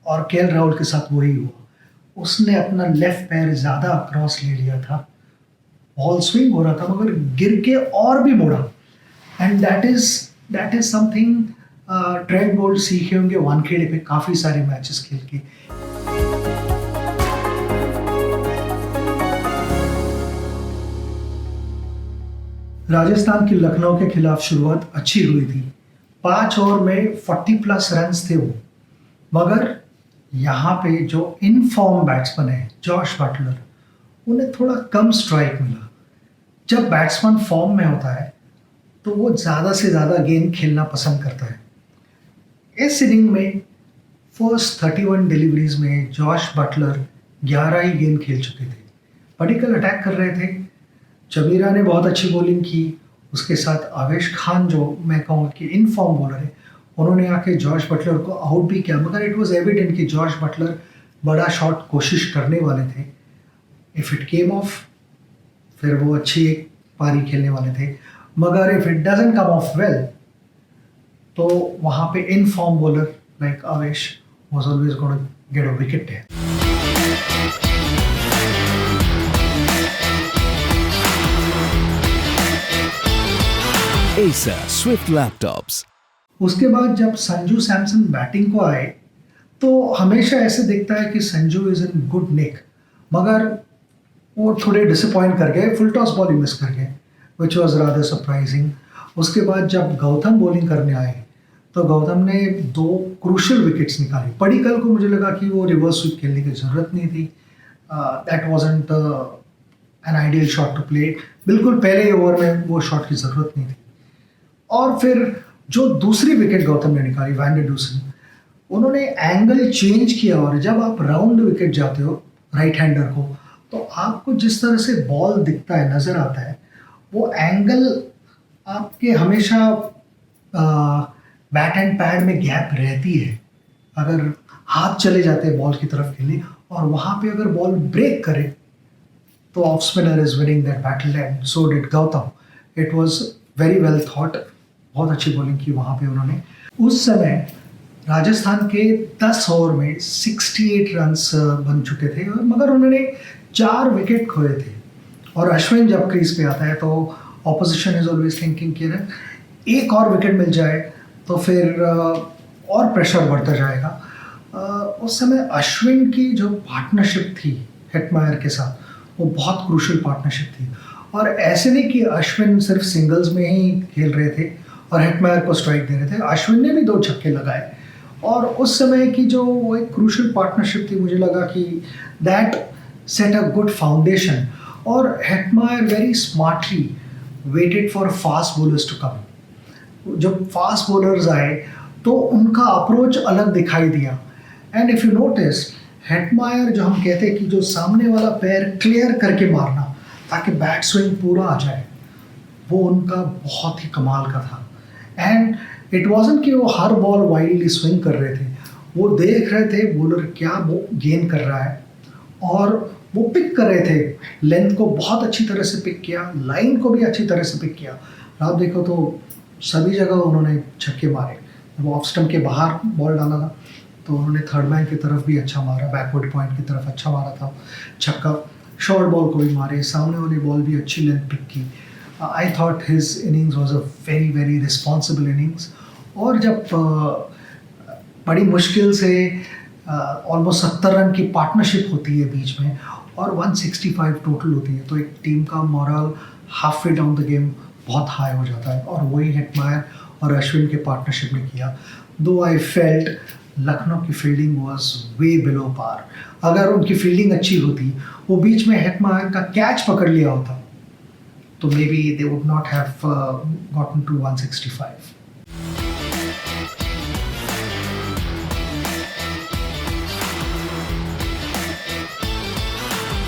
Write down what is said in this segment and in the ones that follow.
और केएल राहुल के साथ वही हुआ। उसने अपना लेफ्ट पैर ज़्यादा क्रॉस ले लिया था, बॉल स्विंग हो रहा था मगर गिर के और भी मुड़ा। And that is something Trent Boult सीखे होंगे वानखेड़े पे काफ़ी सारे मैचेस खेल के। राजस्थान की लखनऊ के खिलाफ शुरुआत अच्छी हुई थी, 5 ओवर में 40+ रन्स थे वो। मगर यहाँ पे जो इन फॉर्म बैट्समैन है जॉश बटलर, उन्हें थोड़ा कम स्ट्राइक मिला। जब बैट्समैन फॉर्म में होता है तो वो ज़्यादा से ज़्यादा गेंद खेलना पसंद करता है। इस इनिंग में फर्स्ट 31 डिलीवरीज में जॉश बटलर 11 ही गेंद खेल चुके थे। पडिक्कल अटैक कर रहे थे, जबीरा ने बहुत अच्छी बॉलिंग की, उसके साथ आवेश खान जो मैं कहूँगा कि इन फॉर्म बॉलर है, उन्होंने आके जॉश बटलर को आउट भी किया। मगर इट वाज एविडेंट कि जॉश बटलर बड़ा शॉट कोशिश करने वाले थे। इफ़ इट केम ऑफ, फिर वो अच्छी एक पारी खेलने वाले थे। मगर if it doesn't come of well, तो वहाँ पे इन फॉर्म बॉलर लाइक आवेश was always gonna get a wicket है। Acer Swift Laptops। उसके बाद जब संजू सैमसन बैटिंग को आए तो हमेशा ऐसे दिखता है कि संजू इज़ इन गुड निक, मगर वो थोड़े डिसअपॉइंट कर गए, फुल टॉस बॉलिंग मिस कर गए, विच वॉज रादर सरप्राइजिंग। उसके बाद जब गौतम बॉलिंग करने आए तो गौतम ने 2 क्रूशल विकेट्स निकाली। पडिक्कल को मुझे लगा कि वो रिवर्स स्वीप खेलने की ज़रूरत नहीं थी, that wasn't an ideal shot to play. बिल्कुल पहले ओवर में वो शॉट की ज़रूरत नहीं थी। और फिर जो दूसरी विकेट गौतम ने निकाली, वैन डर डूसन, उन्होंने एंगल चेंज किया। और जब आप राउंड विकेट जाते हो राइट हैंडर को, तो आपको जिस तरह से बॉल दिखता है, नज़र आता है, वो एंगल आपके हमेशा बैट एंड पैड में गैप रहती है। अगर हाथ चले जाते हैं बॉल की तरफ खेलने और वहाँ पे अगर बॉल ब्रेक करे तो off spinner is winning that battle and so did Gautam. It was very well thought, बहुत अच्छी बॉलिंग की वहाँ पे उन्होंने। उस समय राजस्थान के 10 ओवर में 68 रन्स बन चुके थे, मगर उन्होंने 4 विकेट खोए थे। और अश्विन जब क्रीज पे आता है तो ऑपोजिशन इज ऑलवेज थिंकिंग कि एक और विकेट मिल जाए तो फिर और प्रेशर बढ़ता जाएगा। उस समय अश्विन की जो पार्टनरशिप थी हेटमायर के साथ, वो बहुत क्रूशल पार्टनरशिप थी। और ऐसे नहीं कि अश्विन सिर्फ सिंगल्स में ही खेल रहे थे और हेटमायर को स्ट्राइक दे रहे थे, अश्विन ने भी 2 छक्के लगाए। और उस समय की जो एक क्रूशल पार्टनरशिप थी, मुझे लगा कि that set a good foundation. और Hetmyer very smartly waited for fast bowlers to come. जब फास्ट बॉलर्स आए तो उनका अप्रोच अलग दिखाई दिया। And if you notice, Hetmyer जो हम कहते हैं कि जो सामने वाला पैर क्लियर करके मारना ताकि बैट स्विंग पूरा आ जाए, वो उनका बहुत ही कमाल का था। एंड इट वाजंट कि वो हर बॉल वाइल्डली स्विंग कर रहे थे, वो देख रहे थे बॉलर क्या वो गेन कर रहा है और वो पिक कर रहे थे। लेंथ को बहुत अच्छी तरह से पिक किया, लाइन को भी अच्छी तरह से पिक किया। आप देखो तो सभी जगह उन्होंने छक्के मारे। वो ऑफ स्टंप के बाहर बॉल डाला था तो उन्होंने थर्ड मैन की तरफ भी अच्छा मारा, बैकवर्ड पॉइंट की तरफ अच्छा मारा था छक्का। शॉर्ट बॉल को भी मारे, सामने वाली बॉल भी अच्छी लेंथ पिक की। I thought his innings was a very very responsible innings. और जब बड़ी मुश्किल से ऑलमोस्ट 70 रन की पार्टनरशिप होती है बीच में और 165 टोटल होती है, तो एक टीम का moral half way down the game बहुत हाई हो जाता है। और वही हेटमायर और अश्विन के पार्टनरशिप ने किया। दो आई फेल्ट लखनऊ की fielding was way below par. अगर उनकी फील्डिंग अच्छी होती, वो बीच में हेटमायर का कैच पकड़ लिया होता, तो maybe they would not have gotten to 165।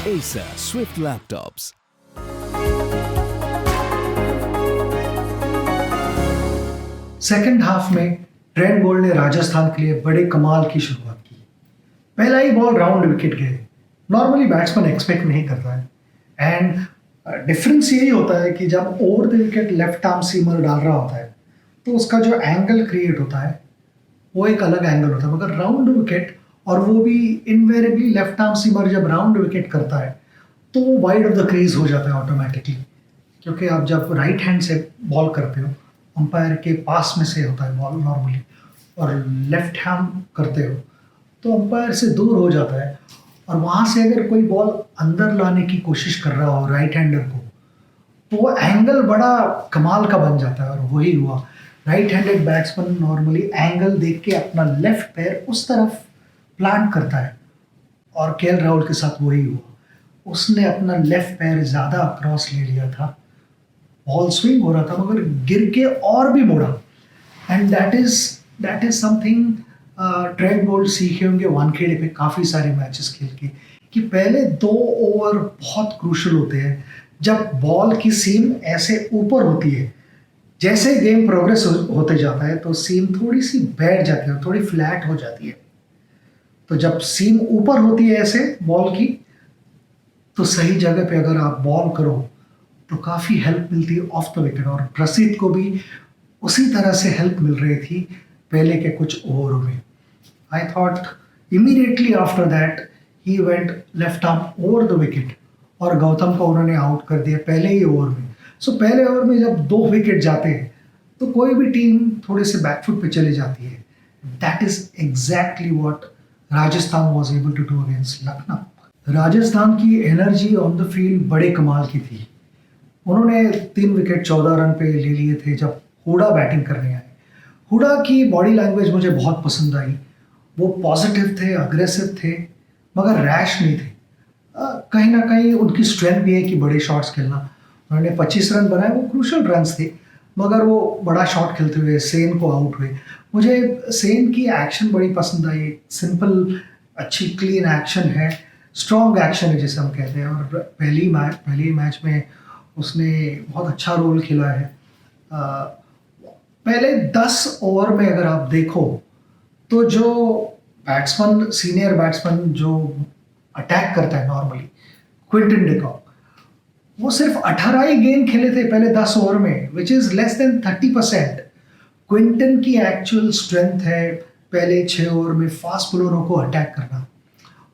Acer Swift Laptops। Second half में ट्रेंट बोल्ट ने राजस्थान के लिए बड़े कमाल की शुरुआत की। पहला ही बॉल राउंड विकेट गए, नॉर्मली बैट्समैन एक्सपेक्ट नहीं करता है। एंड डिफरेंस यही होता है कि जब over the wicket left arm seamer डाल रहा होता है तो उसका जो एंगल क्रिएट होता है वो एक अलग एंगल होता है, मगर राउंड विकेट और वो भी इनवेरिएबली लेफ्ट आर्म सीमर जब राउंड विकेट करता है तो वो वाइड ऑफ द क्रीज हो जाता है ऑटोमेटिकली, क्योंकि आप जब राइट हैंड से बॉल करते हो, अंपायर के पास में से होता है बॉल नॉर्मली, और लेफ्ट हैंड करते हो तो अंपायर से दूर हो जाता है, और वहाँ से अगर कोई बॉल अंदर लाने की कोशिश कर रहा हो राइट हैंडर को, तो वो एंगल बड़ा कमाल का बन जाता है, और वही हुआ। Right handed batsman normally angle देख के अपना लेफ्ट पैर उस तरफ प्लांट करता है, और केएल राहुल के साथ वही हुआ। उसने अपना लेफ्ट पैर ज़्यादा क्रॉस ले लिया था, बॉल स्विंग हो रहा था मगर गिर के और भी मुड़ा, and that is something Trent Boult सीखे होंगे वानखेड़े पे काफ़ी सारे मैचेस खेल के, कि पहले 2 ओवर बहुत क्रूशल होते हैं जब बॉल की सीम ऐसे ऊपर होती है। जैसे गेम प्रोग्रेस होते जाता है तो सीम थोड़ी सी बैठ जाती है, थोड़ी फ्लैट हो जाती है। तो जब सीम ऊपर होती है ऐसे बॉल की, तो सही जगह पे अगर आप बॉल करो तो काफ़ी हेल्प मिलती है ऑफ द विकेट, और प्रसिद्ध को भी उसी तरह से हेल्प मिल रही थी पहले के कुछ ओवरों में। I thought immediately after that he went left arm over the wicket, और गौतम को उन्होंने आउट कर दिया पहले ही ओवर में। सो पहले ओवर में जब 2 विकेट जाते हैं तो कोई भी टीम थोड़े से बैकफुट पे चली जाती है। That is exactly what Rajasthan was able to do against Lucknow. Rajasthan की एनर्जी ऑन द फील्ड बड़े कमाल की थी। उन्होंने 3 विकेट 14 रन पे ले लिए थे जब हुडा बैटिंग करने आए। हुडा की बॉडी लैंग्वेज मुझे बहुत पसंद आई। वो पॉजिटिव थे, अग्रेसिव थे, मगर रैश नहीं थे। कहीं ना कहीं उनकी स्ट्रेंथ भी है कि बड़े शॉट्स खेलना। उन्होंने 25 रन बनाए, वो क्रूशल रन्स थे, मगर वो बड़ा शॉट खेलते हुए सेन को आउट हुए। मुझे सेन की एक्शन बड़ी पसंद आई। सिंपल, अच्छी क्लीन एक्शन है, स्ट्रॉन्ग एक्शन है जिसे हम कहते हैं, और पहली मैच में उसने बहुत अच्छा रोल खेला है। पहले 10 ओवर में अगर आप देखो तो जो बैट्समैन, सीनियर बैट्समैन जो अटैक करता है नॉर्मली, क्विंटन डिकॉक, वो सिर्फ 18 ही गेंद खेले थे पहले 10 ओवर में, which is less than 30%। Quinton की एक्चुअल स्ट्रेंथ है पहले 6 ओवर में फास्ट बॉलरों को अटैक करना,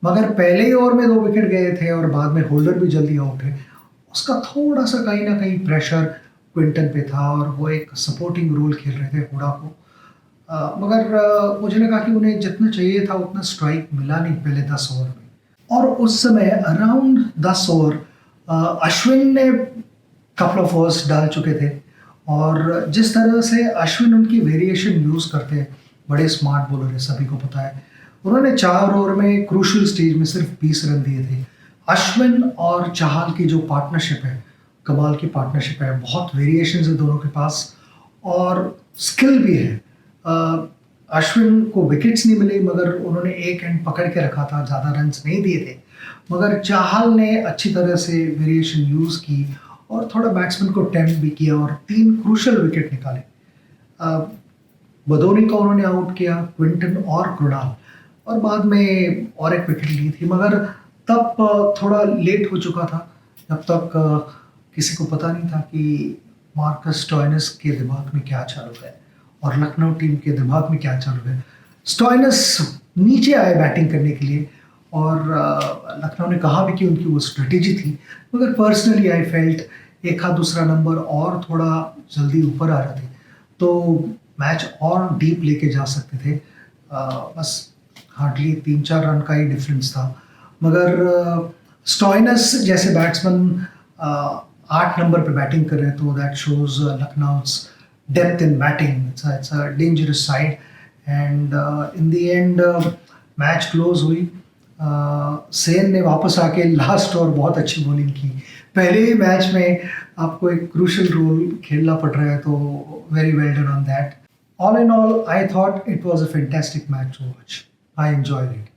मगर पहले ही ओवर में 2 विकेट गए थे और बाद में होल्डर भी जल्दी आउट है। उसका थोड़ा सा कहीं ना कहीं प्रेशर क्विंटन पे था, और वो एक सपोर्टिंग रोल खेल रहे थे हुडा को। मगर मुझे लगा कि उन्हें जितना चाहिए था उतना स्ट्राइक मिला नहीं पहले 10 ओवर में। और उस समय अराउंड 10 ओवर अश्विन ने कपल ऑफ ओवर्स डाल चुके थे, और जिस तरह से अश्विन उनकी वेरिएशन यूज़ करते हैं, बड़े स्मार्ट बॉलर है, सभी को पता है। उन्होंने 4 ओवर में क्रूशल स्टेज में सिर्फ 20 रन दिए थे। अश्विन और चाहल की जो पार्टनरशिप है, कमाल की पार्टनरशिप है, बहुत वेरिएशंस है दोनों के पास, और स्किल भी है। अश्विन को विकेट्स नहीं मिले, मगर उन्होंने एक एंड पकड़ के रखा था, ज़्यादा रन्स नहीं दिए थे, मगर चाहल ने अच्छी तरह से वेरिएशन यूज़ की और थोड़ा बैट्समैन को टेम्प्ट भी किया, और 3 क्रूशल विकेट निकाले। बदोनी को उन्होंने आउट किया, क्विंटन और क्रुणाल, और बाद में और एक विकेट ली थी, मगर तब थोड़ा लेट हो चुका था। जब तक किसी को पता नहीं था कि मार्कस स्टोइनिस के दिमाग में क्या चालू है और लखनऊ टीम के दिमाग में क्या चालू है। स्टोइनिस नीचे आए बैटिंग करने के लिए, और लखनऊ ने कहा भी कि उनकी वो स्ट्रेटेजी थी, मगर पर्सनली आई फेल्ट एक आध दूसरा नंबर और थोड़ा जल्दी ऊपर आ रहे थे तो मैच और डीप लेके जा सकते थे। बस हार्डली 3-4 रन का ही डिफरेंस था, मगर स्टोइनिस जैसे बैट्समैन 8 नंबर पे बैटिंग कर रहे हैं, तो that shows Lucknow's depth in batting. It's a dangerous side, and in the end match close हुई। सेन ने वापस आके लास्ट और बहुत अच्छी बॉलिंग की। पहले ही मैच में आपको एक क्रूशल रोल खेलना पड़ रहा है, तो very well done on that. All in all, I thought it was a fantastic match to watch. I enjoyed it.